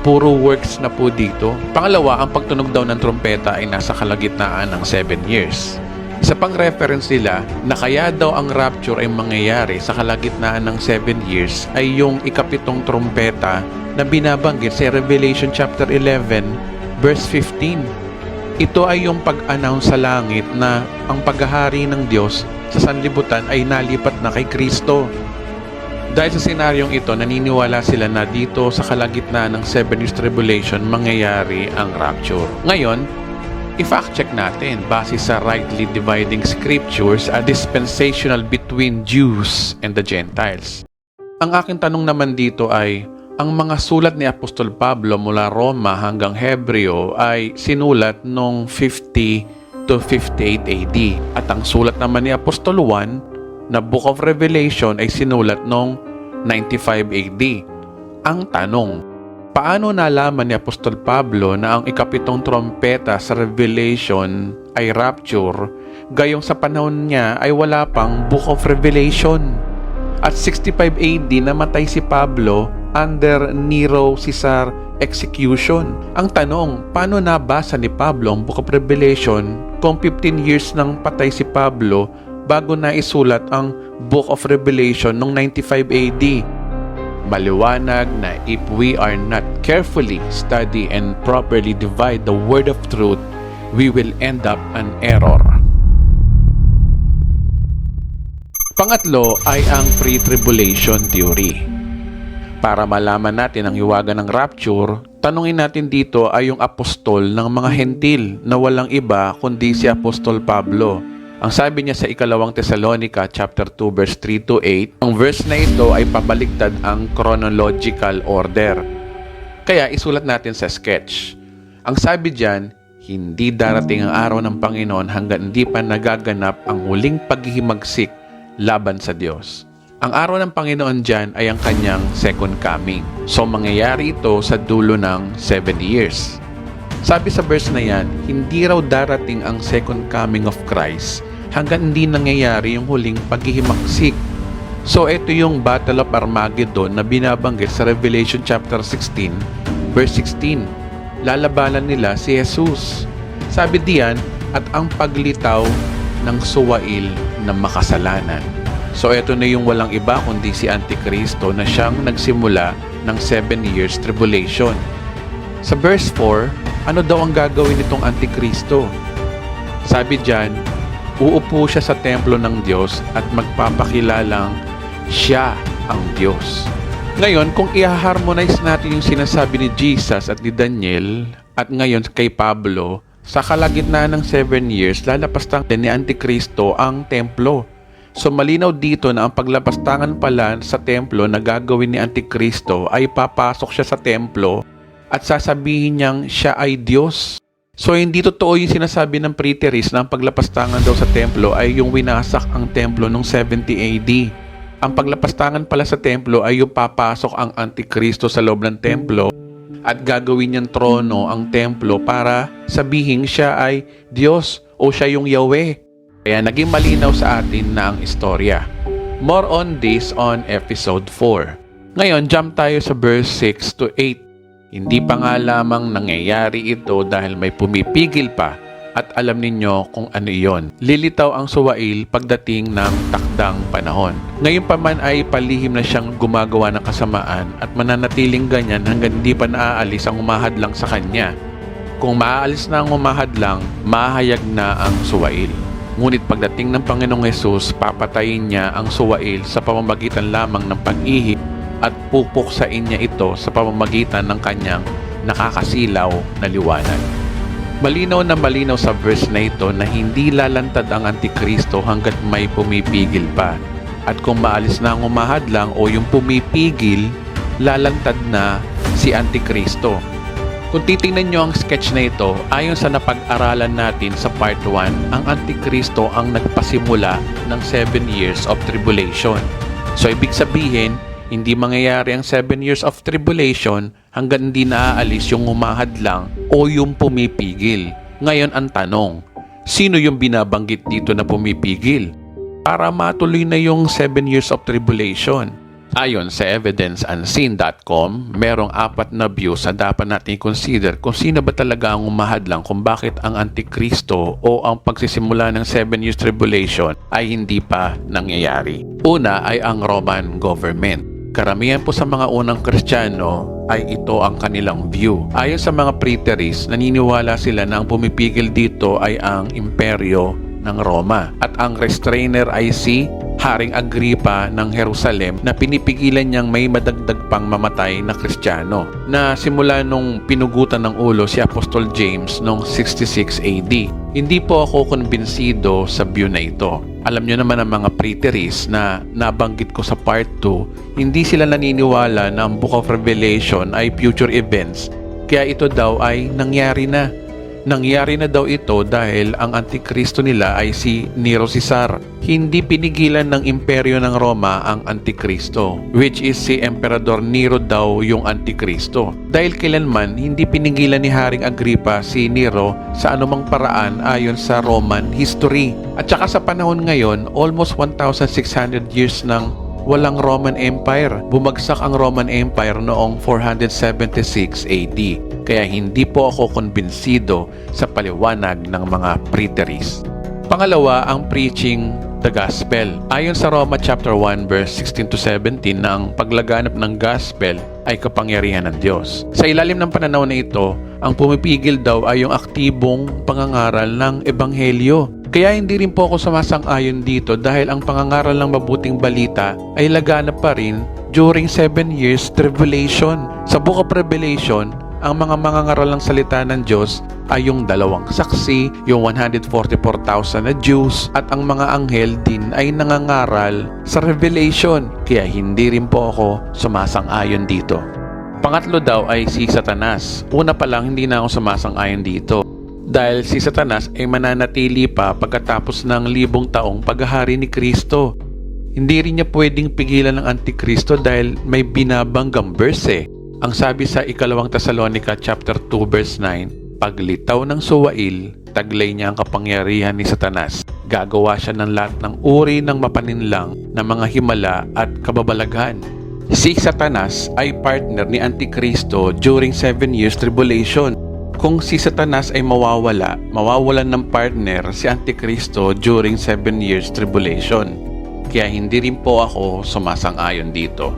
Puro works na po dito. Pangalawa, ang pagtunog daw ng trumpeta ay nasa kalagitnaan ng 7 years. Isa pang reference nila na kaya daw ang rapture ay mangyayari sa kalagitnaan ng 7 years ay yung ikapitong trumpeta na binabanggit sa Revelation chapter 11 verse 15. Ito ay yung pag-announce sa langit na ang paghahari ng Diyos sa sanlibutan ay nalipat na kay Kristo. Dahil sa senaryong ito, naniniwala sila na dito sa kalagitnaan ng 7 years tribulation mangyayari ang rapture. Ngayon, i-fact check natin base sa rightly dividing scriptures a dispensational between Jews and the Gentiles. Ang aking tanong naman dito ay, ang mga sulat ni Apostol Pablo mula Roma hanggang Hebreo ay sinulat noong 50 to 58 AD. At ang sulat naman ni Apostol Juan na Book of Revelation ay sinulat noong 95 AD. Ang tanong, paano nalaman ni Apostol Pablo na ang ikapitong trompeta sa Revelation ay rapture, gayong sa panahon niya ay wala pang Book of Revelation? At 65 AD namatay si Pablo under Nero Caesar execution. Ang tanong, paano nabasa ni Pablo ang Book of Revelation kung 15 years nang patay si Pablo bago na isulat ang Book of Revelation noong 95 AD? Maliwanag na if we are not carefully study and properly divide the word of truth, we will end up an error. Pangatlo ay ang pre-tribulation theory. Para malaman natin ang hiwaga ng rapture, tanungin natin dito ay yung apostol ng mga hentil na walang iba kundi si Apostol Pablo. Ang sabi niya sa ikalawang Thessalonica chapter 2 verse 3 to 8, ang verse na ito ay pabaliktad ang chronological order. Kaya isulat natin sa sketch. Ang sabi diyan, hindi darating ang araw ng Panginoon hanggang hindi pa nagaganap ang huling paghihimagsik laban sa Diyos. Ang araw ng Panginoon diyan ay ang kanyang second coming. So mangyayari ito sa dulo ng 7 years. Sabi sa verse na yan, hindi raw darating ang second coming of Christ hanggang hindi nangyayari yung huling paghihimagsik. So ito yung Battle of Armageddon na binabanggit sa Revelation chapter 16 verse 16. Lalabanan nila si Jesus. Sabi diyan, at ang paglitaw ng suwail na makasalanan. So ito na yung walang iba kundi si Antikristo na siyang nagsimula ng 7 years tribulation. Sa verse 4, ano daw ang gagawin nitong Antikristo? Sabi diyan, uupo siya sa templo ng Diyos at magpapakilalang siya ang Diyos. Ngayon, kung i-harmonize natin yung sinasabi ni Jesus at ni Daniel at ngayon kay Pablo, sa kalagitnaan ng 7 years, lalapastangan ni Antikristo ang templo. So malinaw dito na ang paglapastangan pala sa templo na gagawin ni Antikristo ay papasok siya sa templo at sasabihin niyang siya ay Diyos. So hindi totoo yung sinasabi ng preterist na ang paglapastangan daw sa templo ay yung winasak ang templo noong 70 AD. Ang paglapastangan pala sa templo ay yung papasok ang Antikristo sa loob ng templo at gagawin niyang trono ang templo para sabihin siya ay Diyos o siya yung Yahweh. Kaya naging malinaw sa atin na ang istorya. More on this on episode 4. Ngayon, jump tayo sa verse 6 to 8. Hindi pa nga lamang nangyayari ito dahil may pumipigil pa at alam ninyo kung ano iyon. Lilitaw ang suwail pagdating ng takdang panahon. Ngayon pa man ay palihim na siyang gumagawa ng kasamaan at mananatiling ganyan hanggang hindi pa naaalis ang umahadlang sa kanya. Kung maaalis na ang umahadlang, mahayag na ang suwail. Ngunit pagdating ng Panginoong Hesus, papatayin niya ang suwail sa pamamagitan lamang ng pag-ihip at pupuksain niya ito sa pamamagitan ng kanyang nakakasilaw na liwanag. Malinaw na malinaw sa verse na ito na hindi lalantad ang Antikristo hanggat may pumipigil pa. At kung maalis na ang umahadlang o yung pumipigil, lalantad na si Antikristo. Kung titingnan nyo ang sketch na ito, ayon sa napag-aralan natin sa part 1, ang Antikristo ang nagpasimula ng 7 years of tribulation. So ibig sabihin, hindi mangyayari ang 7 years of tribulation hanggang hindi naaalis yung humahadlang o yung pumipigil. Ngayon ang tanong, sino yung binabanggit dito na pumipigil? Para matuloy na yung 7 years of tribulation. Ayon sa evidenceunseen.com, merong 4 na views na dapat natin consider kung sino ba talaga ang umahadlang kung bakit ang Antikristo o ang pagsisimula ng 7 years tribulation ay hindi pa nangyayari. Una ay ang Roman government. Karamihan po sa mga unang Kristiyano ay ito ang kanilang view. Ayon sa mga preterists, naniniwala sila na ang pumipigil dito ay ang imperyo ng Roma at ang restrainer ay si Haring Agripa ng Jerusalem na pinipigilan niyang may madagdag pang mamatay na Kristiyano na simula nung pinugutan ng ulo si Apostol James noong 66 AD. Hindi po ako kumbinsido sa view na ito. Alam niyo naman ang mga preterists na nabanggit ko sa part 2, hindi sila naniniwala na ang Book of Revelation ay future events, kaya ito daw ay nangyari na. Nangyari na daw ito dahil ang Antikristo nila ay si Nero Caesar. Hindi pinigilan ng imperyo ng Roma ang Antikristo, which is si Emperador Nero daw yung Antikristo. Dahil kailanman hindi pinigilan ni Haring Agripa si Nero sa anumang paraan ayon sa Roman history. At saka sa panahon ngayon, almost 1,600 years ng walang Roman Empire. Bumagsak ang Roman Empire noong 476 AD. Kaya hindi po ako kumbinsido sa paliwanag ng mga preterists. Pangalawa, ang preaching the gospel. Ayon sa Roma chapter 1 verse 16 to 17 na ang paglaganap ng gospel ay kapangyarihan ng Diyos. Sa ilalim ng pananaw na ito, ang pumipigil daw ay yung aktibong pangangaral ng ebanghelyo. Kaya hindi rin po ako sumasang-ayon dito dahil ang pangangaral ng mabuting balita ay laganap pa rin during 7 years tribulation. Sa Book of Revelation, ang mga mangangaral ng salita ng Diyos ay yung 2 saksi, yung 144,000 na Jews, at ang mga anghel din ay nangangaral sa Revelation. Kaya hindi rin po ako sumasang-ayon dito. Pangatlo daw ay si Satanas. Una pa lang hindi na ako sumasang-ayon dito. Dahil si Satanas ay mananatili pa pagkatapos ng 1,000 taong paghahari ni Kristo. Hindi rin niya pwedeng pigilan ng Antikristo dahil may binabanggang verse. Ang sabi sa 2 Thessalonica chapter 2 verse 9, paglitaw ng suwail, taglay niya ang kapangyarihan ni Satanas. Gagawa siya ng lahat ng uri ng mapaninlang na mga himala at kababalaghan. Si Satanas ay partner ni Antikristo during 7 years tribulation. Kung si Satanas ay mawawalan ng partner si Antikristo during 7 years tribulation. Kaya hindi rin po ako sumasang-ayon dito.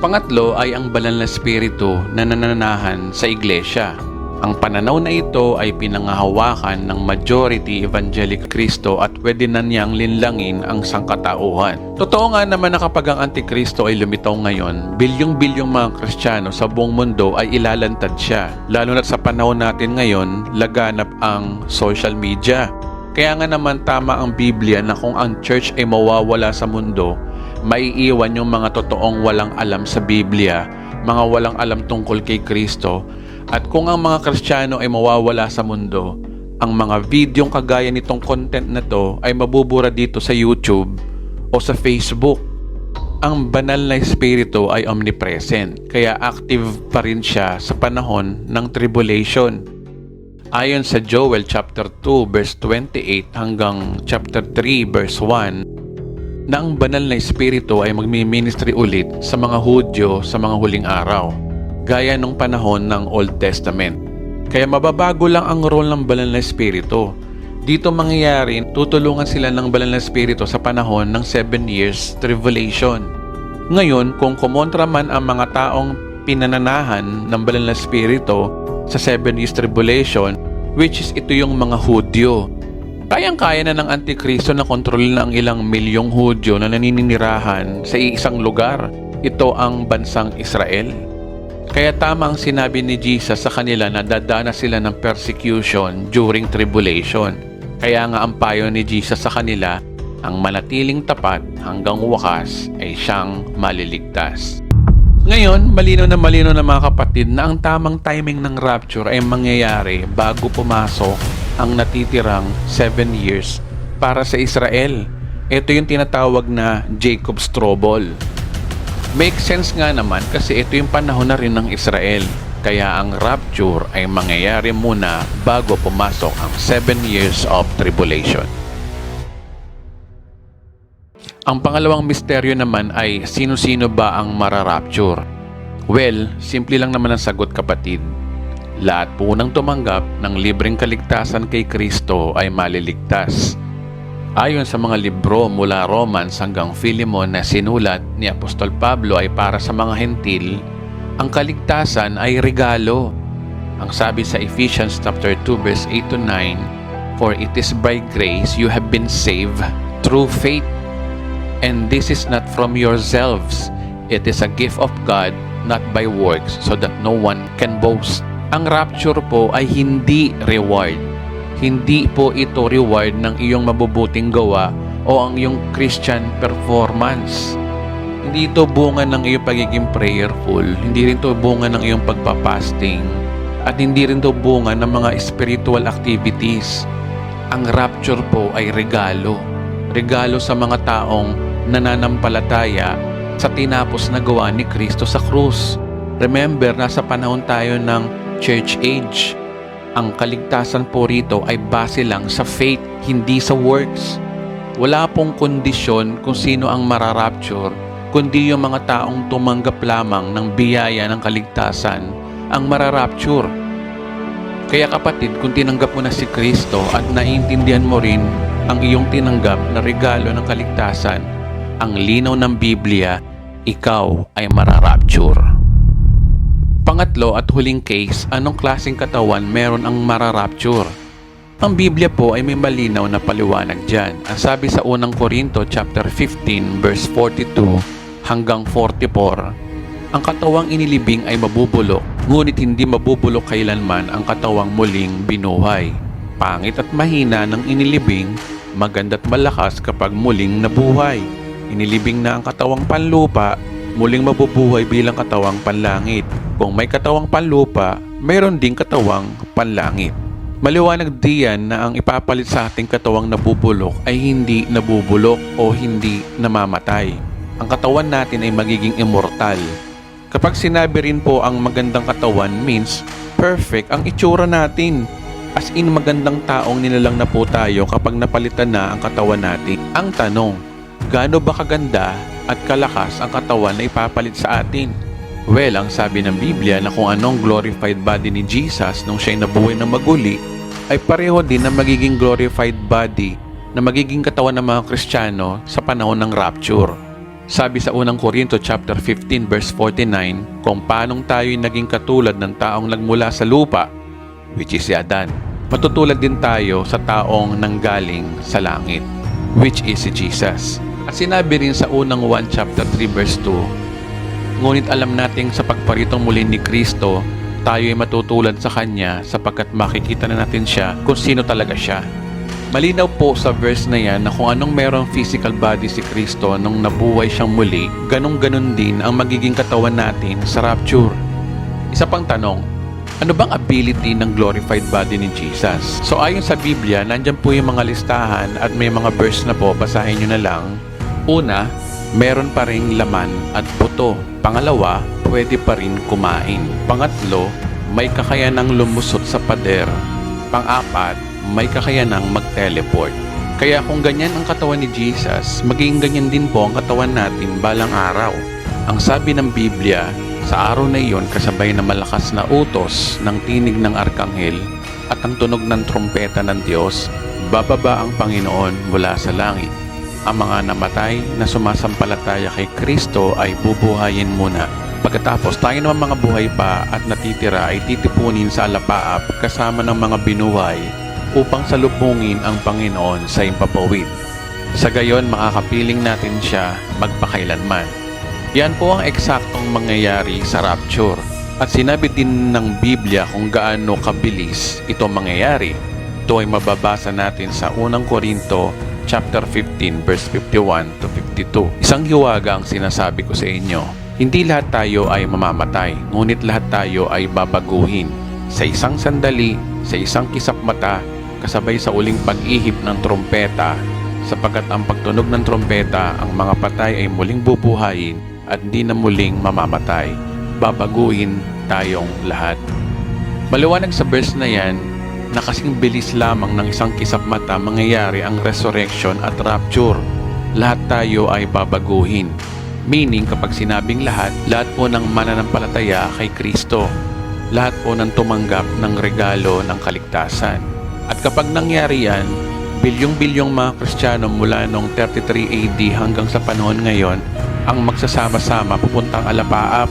Pangatlo ay ang banal na spirito na nananahan sa iglesia. Ang pananaw na ito ay pinangahawakan ng majority evangelical Kristo at pwede na niyang linlangin ang sangkatauhan. Totoo nga naman na kapag ang Antikristo ay lumitaw ngayon, bilyong-bilyong mga Kristiyano sa buong mundo ay ilalantad siya. Lalo na sa panahon natin ngayon, laganap ang social media. Kaya nga naman tama ang Biblia na kung ang church ay mawawala sa mundo, maiiwan yung mga totoong walang alam sa Biblia, mga walang alam tungkol kay Kristo. At kung ang mga Kristiyano ay mawawala sa mundo, ang mga videong kagaya nitong content na to ay mabubura dito sa YouTube o sa Facebook. Ang banal na espiritu ay omnipresent, kaya active pa rin siya sa panahon ng tribulation. Ayon sa Joel chapter 2 verse 28 hanggang chapter 3 verse 1, na ang banal na espiritu ay magmi-ministry ulit sa mga Hudyo sa mga huling araw, gaya nung panahon ng Old Testament. Kaya mababago lang ang role ng banal na espiritu. Dito mangyayari, tutulungan sila ng banal na espiritu sa panahon ng 7 years tribulation. Ngayon, kung kumontra man ang mga taong pinananahan ng banal na espiritu sa 7 years tribulation, which is ito yung mga Hudyo, kayang-kaya na ng Antikristo na kontrolin ang ilang milyong Hudyo na naninirahan sa isang lugar. Ito ang bansang Israel. Kaya tama ang sinabi ni Jesus sa kanila na dadana sila ng persecution during tribulation. Kaya nga ang payo ni Jesus sa kanila, ang manatiling tapat hanggang wakas ay siyang maliligtas. Ngayon, malinaw na mga kapatid na ang tamang timing ng rapture ay mangyayari bago pumasok ang natitirang 7 years para sa Israel. Ito yung tinatawag na Jacob's Trouble. Make sense nga naman kasi ito yung panahon na rin ng Israel. Kaya ang rapture ay mangyayari muna bago pumasok ang 7 years of tribulation. Ang pangalawang misteryo naman ay sino-sino ba ang mararapture? Well, simple lang naman ang sagot kapatid. Lahat po nang tumanggap ng libreng kaligtasan kay Kristo ay maliligtas. Ayon sa mga libro mula Romans hanggang Philemon na sinulat ni Apostol Pablo ay para sa mga hentil, ang kaligtasan ay regalo. Ang sabi sa Ephesians chapter 2 verse 8 to 9, "For it is by grace you have been saved through faith, and this is not from yourselves. It is a gift of God, not by works, so that no one can boast." Ang rapture po ay hindi reward. Hindi po ito reward ng iyong mabubuting gawa o ang iyong Christian performance. Hindi ito bunga ng iyong pagiging prayerful, hindi rin ito bunga ng iyong pagpapasting, at hindi rin ito bunga ng mga spiritual activities. Ang rapture po ay regalo. Regalo sa mga taong nananampalataya sa tinapos na gawa ni Kristo sa krus. Remember, nasa panahon tayo ng church age. Ang kaligtasan po rito ay base lang sa faith, hindi sa works. Wala pong kondisyon kung sino ang mararapture, kundi yung mga taong tumanggap lamang ng biyaya ng kaligtasan ang mararapture. Kaya kapatid, kung tinanggap mo na si Kristo at naiintindihan mo rin ang iyong tinanggap na regalo ng kaligtasan, ang linaw ng Biblia, ikaw ay mararapture. Pangatlo at huling case, anong klaseng katawan meron ang mararapture? Ang Biblia po ay may malinaw na paliwanag dyan. Ang sabi sa unang Korinto chapter 15 verse 42 hanggang 44, ang katawang inilibing ay mabubulok, ngunit hindi mabubulok kailanman ang katawang muling binuhay. Pangit at mahina ng inilibing, maganda't malakas kapag muling nabuhay. Inilibing na ang katawang panlupa, muling mabubuhay bilang katawang panlangit. Kung may katawang panlupa, mayroon ding katawang panlangit. Maliwanag diyan na ang ipapalit sa ating katawang nabubulok ay hindi nabubulok o hindi namamatay. Ang katawan natin ay magiging immortal. Kapag sinabi rin po ang magandang katawan means perfect ang itsura natin. As in magandang taong nilalang na po tayo kapag napalitan na ang katawan natin. Ang tanong, gaano ba kaganda at kalakas ang katawan na ipapalit sa atin? Well, ang sabi ng Biblia na kung anong glorified body ni Jesus nung siya'y nabuhay ng maguli, ay pareho din na magiging glorified body na magiging katawan ng mga Kristiyano sa panahon ng rapture. Sabi sa unang Korinto chapter 15 verse 49, kung paanong tayo'y naging katulad ng taong nagmula sa lupa, which is si Adan. Matutulad din tayo sa taong nanggaling sa langit, which is si Jesus. At sinabi rin sa unang 1 chapter 3 verse 2, ngunit alam nating sa pagparitong muli ni Kristo, tayo ay matutulad sa Kanya sapagkat makikita na natin siya kung sino talaga siya. Malinaw po sa verse na yan na kung anong merong physical body si Kristo nung nabuhay siyang muli, ganun-ganun din ang magiging katawan natin sa rapture. Isa pang tanong, ano bang ability ng glorified body ni Jesus? So ayon sa Biblia, nandyan po yung mga listahan at may mga verse na po, basahin nyo na lang. Una, meron pa ring laman at buto. Pangalawa, pwede pa rin kumain. Pangatlo, may kakayanang lumusot sa pader. Pang-apat, may kakayanang mag-teleport. Kaya kung ganyan ang katawan ni Jesus, magiging ganyan din po ang katawan natin balang araw. Ang sabi ng Biblia, sa araw na iyon kasabay na malakas na utos ng tinig ng arkanghel at ang tunog ng trompeta ng Diyos, bababa ang Panginoon mula sa langit. Ang mga namatay na sumasampalataya kay Kristo ay bubuhayin muna. Pagkatapos tayo naman mga buhay pa at natitira ay titipunin sa alapaap kasama ng mga binuhay upang salubungin ang Panginoon sa impapawid. Sa gayon makakapiling natin siya magpakailanman. Yan po ang eksaktong mangyayari sa rapture. At sinabi din ng Biblia kung gaano kabilis ito mangyayari. Ito ay mababasa natin sa 1 Korinto chapter 15 verse 51 to 52. Isang hiwaga ang sinasabi ko sa inyo. Hindi lahat tayo ay mamamatay, ngunit lahat tayo ay babaguhin. Sa isang sandali, sa isang kisap mata, kasabay sa uling pag-ihip ng trompeta, sapagkat ang pagtunog ng trompeta, ang mga patay ay muling bubuhayin at di na muling mamamatay. Babaguhin tayong lahat. Maliwanag sa verse na yan na kasing bilis lamang ng isang kisap mata mangyayari ang resurrection at rapture. Lahat tayo ay babaguhin. Meaning kapag sinabing lahat po ng mananampalataya kay Kristo. Lahat po ng tumanggap ng regalo ng kaligtasan. At kapag nangyari yan, bilyong-bilyong mga Kristiyano mula noong 33 AD hanggang sa panahon ngayon ang magsasama-sama pupuntang alapaap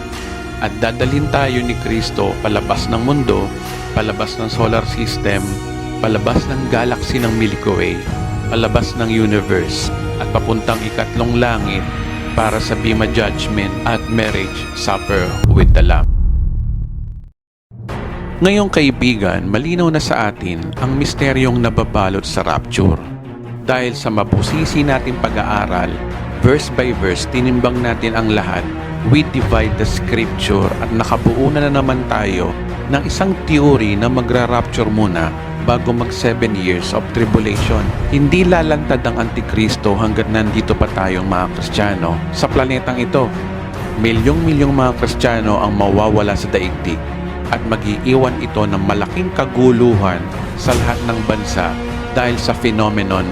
at dadalhin tayo ni Kristo palabas ng mundo, palabas ng solar system, palabas ng galaxy ng Milky Way, palabas ng universe at papuntang ikatlong langit para sa Bema Judgment at Marriage Supper with the Lamb. Ngayong kaibigan, malinaw na sa atin ang misteryong nababalot sa rapture. Dahil sa mabusisi nating pag-aaral, verse by verse, tinimbang natin ang lahat. We divide the scripture at nakabuo na naman tayo ng isang theory na magra-rapture muna bago mag 7 years of tribulation. Hindi lalantad ang Antikristo hanggat nandito pa tayong mga Kristiyano sa planetang ito. Milyong-milyong mga Kristiyano ang mawawala sa daigdig at mag-iiwan ito ng malaking kaguluhan sa lahat ng bansa dahil sa phenomenon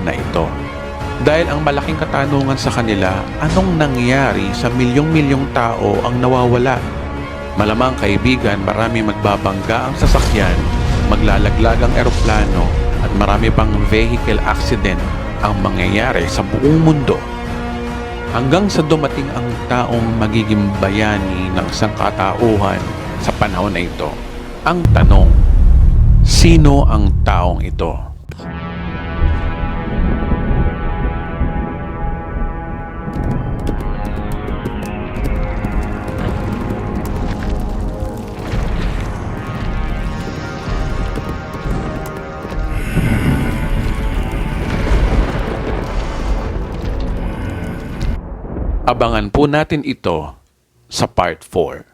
na ito. Dahil ang malaking katanungan sa kanila, anong nangyari sa milyong-milyong tao ang nawawala? Malamang kaibigan, marami magbabangga ang sasakyan, maglalaglag ang eroplano, at marami pang vehicle accident ang mangyayari sa buong mundo. Hanggang sa dumating ang taong magiging bayani ng isang katauhan sa panahon na ito. Ang tanong, sino ang taong ito? Abangan po natin ito sa part 4.